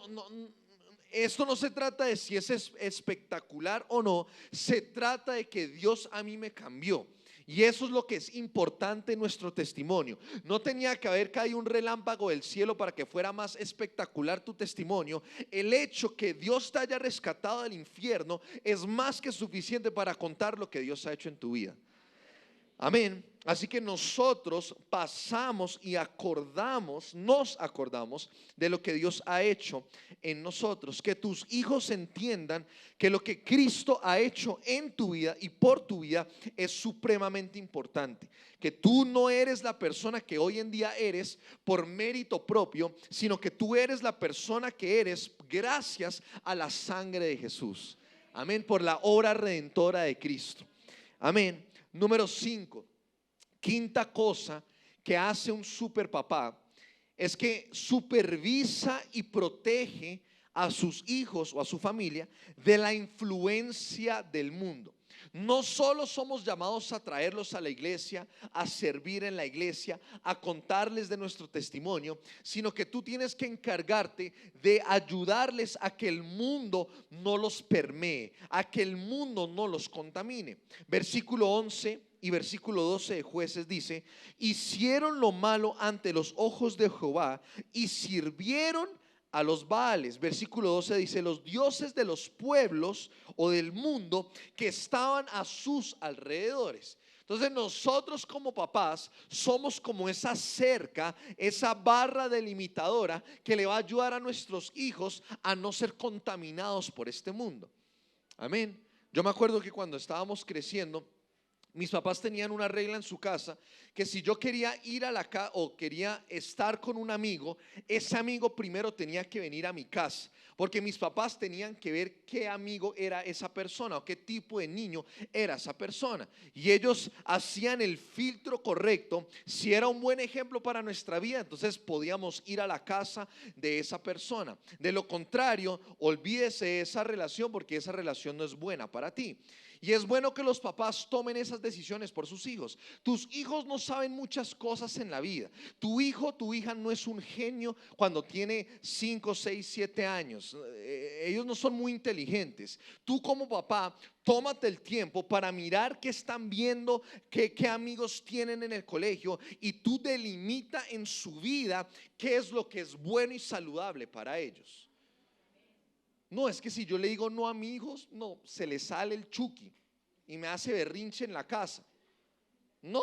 Esto no se trata de si es espectacular o no, se trata de que Dios a mí me cambió. Y eso es lo que es importante en nuestro testimonio. No tenía que haber caído un relámpago del cielo para que fuera más espectacular tu testimonio. El hecho que Dios te haya rescatado del infierno es más que suficiente para contar lo que Dios ha hecho en tu vida. Amén. Así que nosotros pasamos y nos acordamos de lo que Dios ha hecho en nosotros. Que tus hijos entiendan que lo que Cristo ha hecho en tu vida y por tu vida es supremamente importante. Que tú no eres la persona que hoy en día eres por mérito propio, sino que tú eres la persona que eres gracias a la sangre de Jesús. Amén, por la obra redentora de Cristo. Amén. Número 5. Quinta cosa que hace un super papá es que supervisa y protege a sus hijos o a su familia de la influencia del mundo. No solo somos llamados a traerlos a la iglesia, a servir en la iglesia, a contarles de nuestro testimonio, sino que tú tienes que encargarte de ayudarles a que el mundo no los permee, a que el mundo no los contamine. Versículo 11 y versículo 12 de Jueces dice: hicieron lo malo ante los ojos de Jehová y sirvieron a los Baales. Versículo 12 dice: los dioses de los pueblos o del mundo que estaban a sus alrededores. Entonces nosotros como papás somos como esa cerca, esa barra delimitadora que le va a ayudar a nuestros hijos a no ser contaminados por este mundo. Amén. Yo me acuerdo que cuando estábamos creciendo, mis papás tenían una regla en su casa, que si yo quería ir a la casa o quería estar con un amigo, ese amigo primero tenía que venir a mi casa, porque mis papás tenían que ver qué amigo era esa persona o qué tipo de niño era esa persona, y ellos hacían el filtro correcto. Si era un buen ejemplo para nuestra vida, entonces podíamos ir a la casa de esa persona. De lo contrario, olvídese de esa relación, porque esa relación no es buena para ti. Y es bueno que los papás tomen esas decisiones por sus hijos. Tus hijos no saben muchas cosas en la vida. Tu hijo, tu hija no es un genio cuando tiene 5, 6, 7 años. Ellos no son muy inteligentes. Tú como papá, tómate el tiempo para mirar qué están viendo, qué amigos tienen en el colegio, y tú delimita en su vida qué es lo que es bueno y saludable para ellos. No, es que si yo le digo no a mis hijos, no, se le sale el Chucky y me hace berrinche en la casa. No,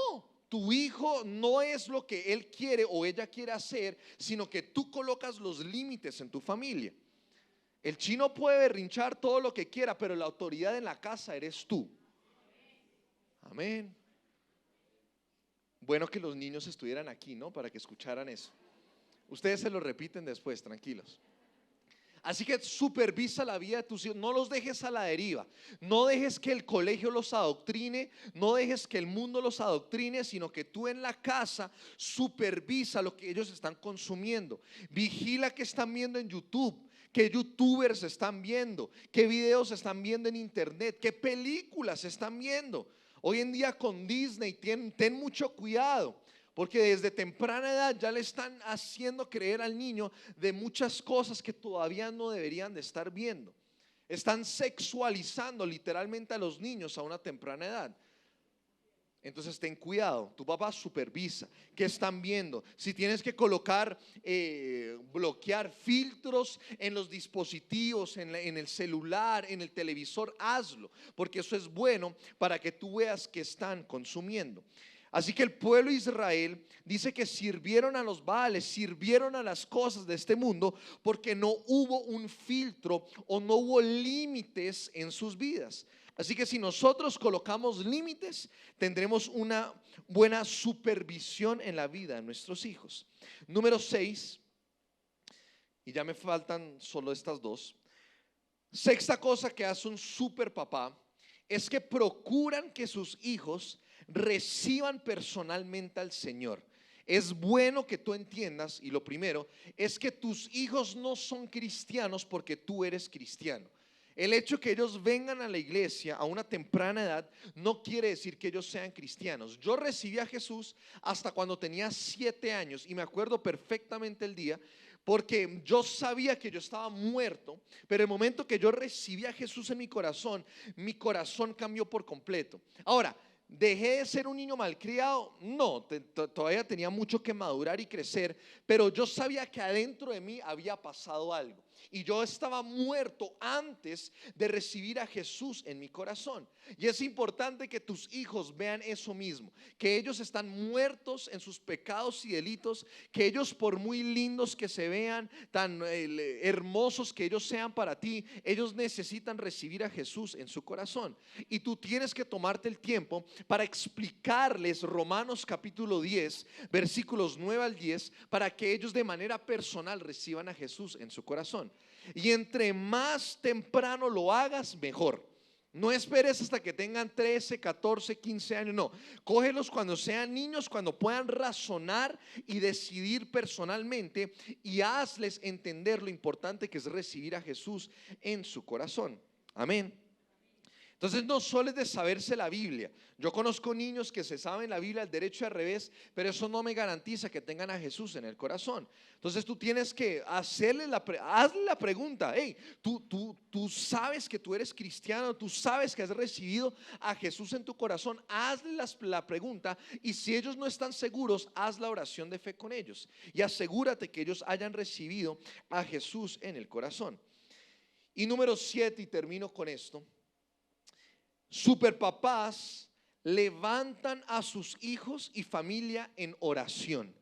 tu hijo no es lo que él quiere o ella quiere hacer, sino que tú colocas los límites en tu familia. El chino puede berrinchar todo lo que quiera, pero la autoridad en la casa eres tú. Amén. Bueno que los niños estuvieran aquí, ¿no? Para que escucharan eso. Ustedes se lo repiten después, tranquilos. Así que supervisa la vida de tus hijos, no los dejes a la deriva, no dejes que el colegio los adoctrine, no dejes que el mundo los adoctrine, sino que tú en la casa supervisa lo que ellos están consumiendo. Vigila qué están viendo en YouTube, qué youtubers están viendo, qué videos están viendo en internet, qué películas están viendo. Hoy en día con Disney ten mucho cuidado, porque desde temprana edad ya le están haciendo creer al niño de muchas cosas que todavía no deberían de estar viendo. Están sexualizando literalmente a los niños a una temprana edad. Entonces ten cuidado, tu papá supervisa qué están viendo. Si tienes que colocar, bloquear filtros en los dispositivos, en el celular, en el televisor, hazlo, porque eso es bueno para que tú veas que están consumiendo. Así que el pueblo de Israel dice que sirvieron a los Baales, sirvieron a las cosas de este mundo, porque no hubo un filtro o no hubo límites en sus vidas. Así que si nosotros colocamos límites, tendremos una buena supervisión en la vida de nuestros hijos. Número 6, y ya me faltan solo estas dos. Sexta cosa que hace un super papá es que procuran que sus hijos reciban personalmente al Señor. Es bueno que tú entiendas, y lo primero es que tus hijos no son cristianos porque tú eres cristiano. El hecho que ellos vengan a la iglesia a una temprana edad no quiere decir que ellos sean cristianos. Yo recibí a Jesús hasta cuando tenía 7 años y me acuerdo perfectamente el día, porque yo sabía que yo estaba muerto, pero el momento que yo recibí a Jesús en mi corazón cambió por completo. Ahora, ¿Dejé de ser un niño malcriado? No, todavía tenía mucho que madurar y crecer, pero yo sabía que adentro de mí había pasado algo. Y yo estaba muerto antes de recibir a Jesús en mi corazón. Y es importante que tus hijos vean eso mismo, que ellos están muertos en sus pecados y delitos, que ellos, por muy lindos que se vean, tan hermosos que ellos sean para ti, ellos necesitan recibir a Jesús en su corazón. Y tú tienes que tomarte el tiempo para explicarles Romanos capítulo 10, versículos 9 al 10, para que ellos de manera personal reciban a Jesús en su corazón. Y entre más temprano lo hagas, mejor. No esperes hasta que tengan 13, 14, 15 años, no. Cógelos cuando sean niños, cuando puedan razonar y decidir personalmente, y hazles entender lo importante que es recibir a Jesús en su corazón. Amén. Entonces no solo es de saberse la Biblia. Yo conozco niños que se saben la Biblia al derecho y al revés, pero eso no me garantiza que tengan a Jesús en el corazón. Entonces tú tienes que hazle la pregunta. Hey, tú sabes que tú eres cristiano, tú sabes que has recibido a Jesús en tu corazón. Hazle la pregunta, y si ellos no están seguros, haz la oración de fe con ellos y asegúrate que ellos hayan recibido a Jesús en el corazón. Y número 7, y termino con esto: superpapás levantan a sus hijos y familia en oración.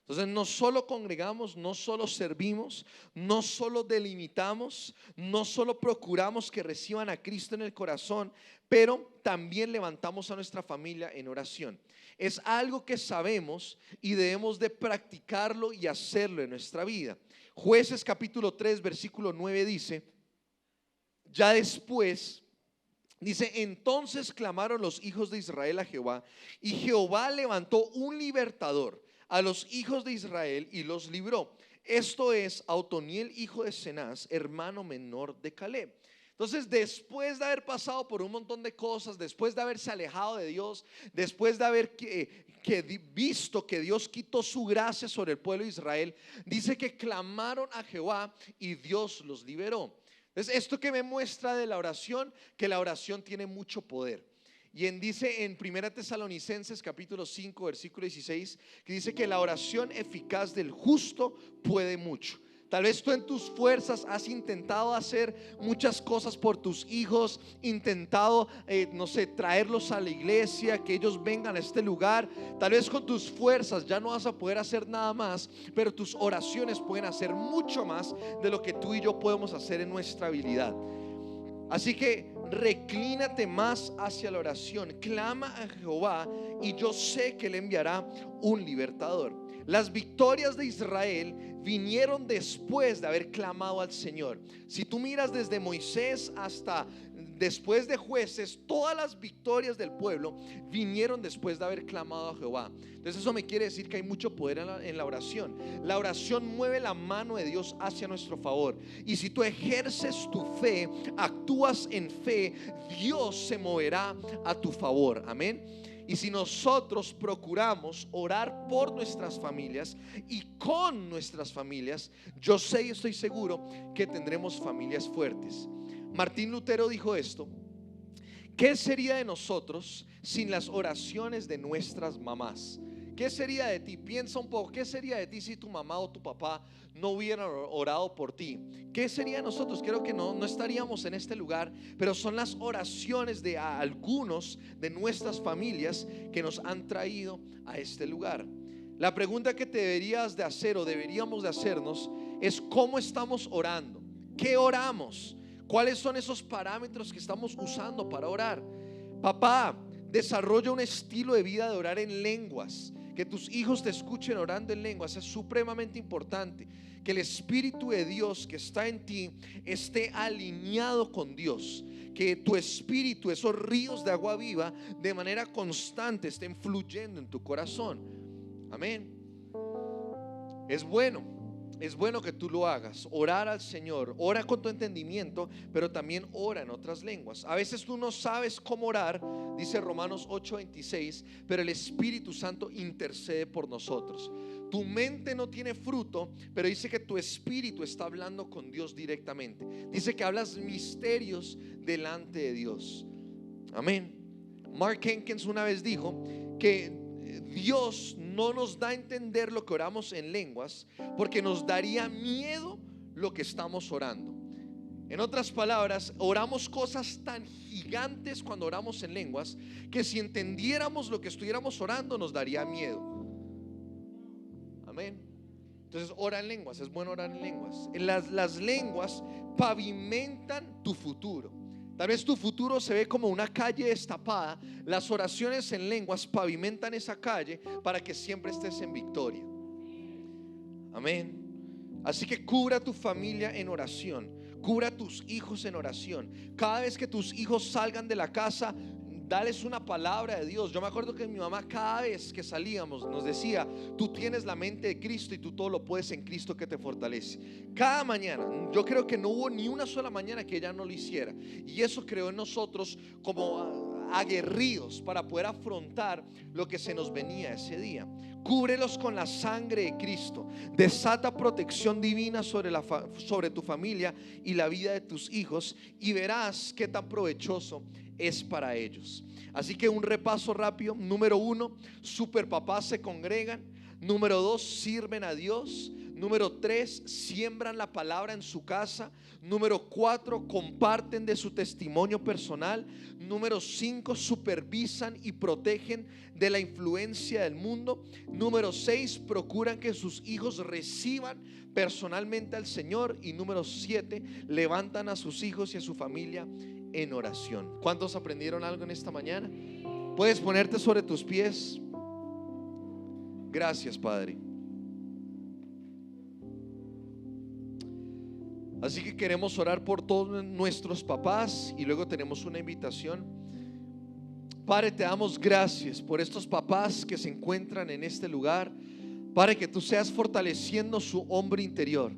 Entonces no solo congregamos, no solo servimos, no solo delimitamos, no solo procuramos que reciban a Cristo en el corazón, pero también levantamos a nuestra familia en oración. Es algo que sabemos y debemos de practicarlo y hacerlo en nuestra vida. Jueces capítulo 3 versículo 9 dice: ya después, dice, entonces clamaron los hijos de Israel a Jehová, y Jehová levantó un libertador a los hijos de Israel y los libró. Esto es a Otoniel, hijo de Cenaz, hermano menor de Caleb. Entonces, después de haber pasado por un montón de cosas, después de haberse alejado de Dios, después de haber visto que Dios quitó su gracia sobre el pueblo de Israel, dice que clamaron a Jehová y Dios los liberó. Entonces, esto que me muestra de la oración, que la oración tiene mucho poder. Y dice en 1 Tesalonicenses capítulo 5 versículo 16, que dice que la oración eficaz del justo puede mucho. Tal vez tú en tus fuerzas has intentado hacer muchas cosas por tus hijos, intentado, no sé, traerlos a la iglesia, que ellos vengan a este lugar. Tal vez con tus fuerzas ya no vas a poder hacer nada más, pero tus oraciones pueden hacer mucho más de lo que tú y yo podemos hacer en nuestra habilidad. Así que reclínate más hacia la oración, clama a Jehová y yo sé que Él enviará un libertador. Las victorias de Israel vinieron después de haber clamado al Señor. Si tú miras desde Moisés hasta después de Jueces, todas las victorias del pueblo vinieron después de haber clamado a Jehová. Entonces eso me quiere decir que hay mucho poder en la oración. La oración mueve la mano de Dios hacia nuestro favor. Y si tú ejerces tu fe, actúas en fe, Dios se moverá a tu favor. Amén. Y si nosotros procuramos orar por nuestras familias y con nuestras familias, yo sé y estoy seguro que tendremos familias fuertes. Martín Lutero dijo esto: ¿qué sería de nosotros sin las oraciones de nuestras mamás? ¿Qué sería de ti? Piensa un poco, ¿qué sería de ti si tu mamá o tu papá no hubieran orado por ti? ¿Qué sería de nosotros? Creo que no estaríamos en este lugar, pero son las oraciones de algunos de nuestras familias que nos han traído a este lugar. La pregunta que te deberías de hacer o deberíamos de hacernos es: ¿cómo estamos orando? ¿Qué oramos? ¿Cuáles son esos parámetros que estamos usando para orar? Papá, desarrolla un estilo de vida de orar en lenguas. Que tus hijos te escuchen orando en lenguas es supremamente importante. Que el Espíritu de Dios que está en ti esté alineado con Dios. Que tu espíritu, esos ríos de agua viva, de manera constante estén fluyendo en tu corazón. Amén. Es bueno que tú lo hagas, orar al Señor, ora con tu entendimiento, pero también ora en otras lenguas. A veces tú no sabes cómo orar, dice Romanos 8:26, pero el Espíritu Santo intercede por nosotros. Tu mente no tiene fruto, pero dice que tu espíritu está hablando con Dios directamente. Dice que hablas misterios delante de Dios. Amén. Mark Jenkins una vez dijo que Dios no nos da a entender lo que oramos en lenguas porque nos daría miedo lo que estamos orando. En otras palabras, oramos cosas tan gigantes cuando oramos en lenguas que si entendiéramos lo que estuviéramos orando nos daría miedo. Amén. Entonces ora en lenguas, es bueno orar en lenguas. Las lenguas pavimentan tu futuro. Tal vez tu futuro se ve como una calle destapada. Las oraciones en lenguas pavimentan esa calle para que siempre estés en victoria. Amén. Así que cubra a tu familia en oración. Cubra a tus hijos en oración. Cada vez que tus hijos salgan de la casa, dales una palabra de Dios. Yo me acuerdo que mi mamá cada vez que salíamos nos decía: tú tienes la mente de Cristo y tú todo lo puedes en Cristo que te fortalece. Cada mañana, yo creo que no hubo ni una sola mañana que ella no lo hiciera. Y eso creó en nosotros como aguerridos para poder afrontar lo que se nos venía ese día. Cúbrelos con la sangre de Cristo. Desata protección divina sobre tu familia y la vida de tus hijos, y verás qué tan provechoso es para ellos. Así que un repaso rápido. Número 1, superpapás se congregan. Número 2, sirven a Dios. Número 3, siembran la palabra en su casa. Número 4, comparten de su testimonio personal. Número 5, supervisan y protegen de la influencia del mundo. Número 6, procuran que sus hijos reciban personalmente al Señor. Y número 7, levantan a sus hijos y a su familia en oración. ¿Cuántos aprendieron algo en esta mañana? Puedes ponerte sobre tus pies. Gracias, Padre. Así que queremos orar por todos nuestros papás y luego tenemos una invitación. Padre, te damos gracias por estos papás que se encuentran en este lugar. Padre, que tú seas fortaleciendo su hombre interior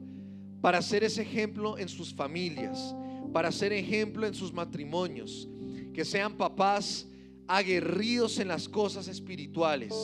para ser ese ejemplo en sus familias, para ser ejemplo en sus matrimonios. Que sean papás aguerridos en las cosas espirituales,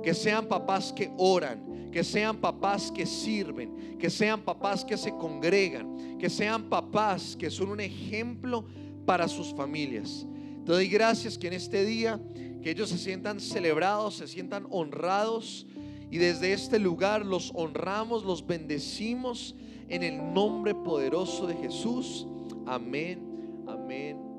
que sean papás que oran, que sean papás que sirven, que sean papás que se congregan, que sean papás que son un ejemplo para sus familias. Te doy gracias que en este día que ellos se sientan celebrados, se sientan honrados, y desde este lugar los honramos, los bendecimos en el nombre poderoso de Jesús. Amén, amén.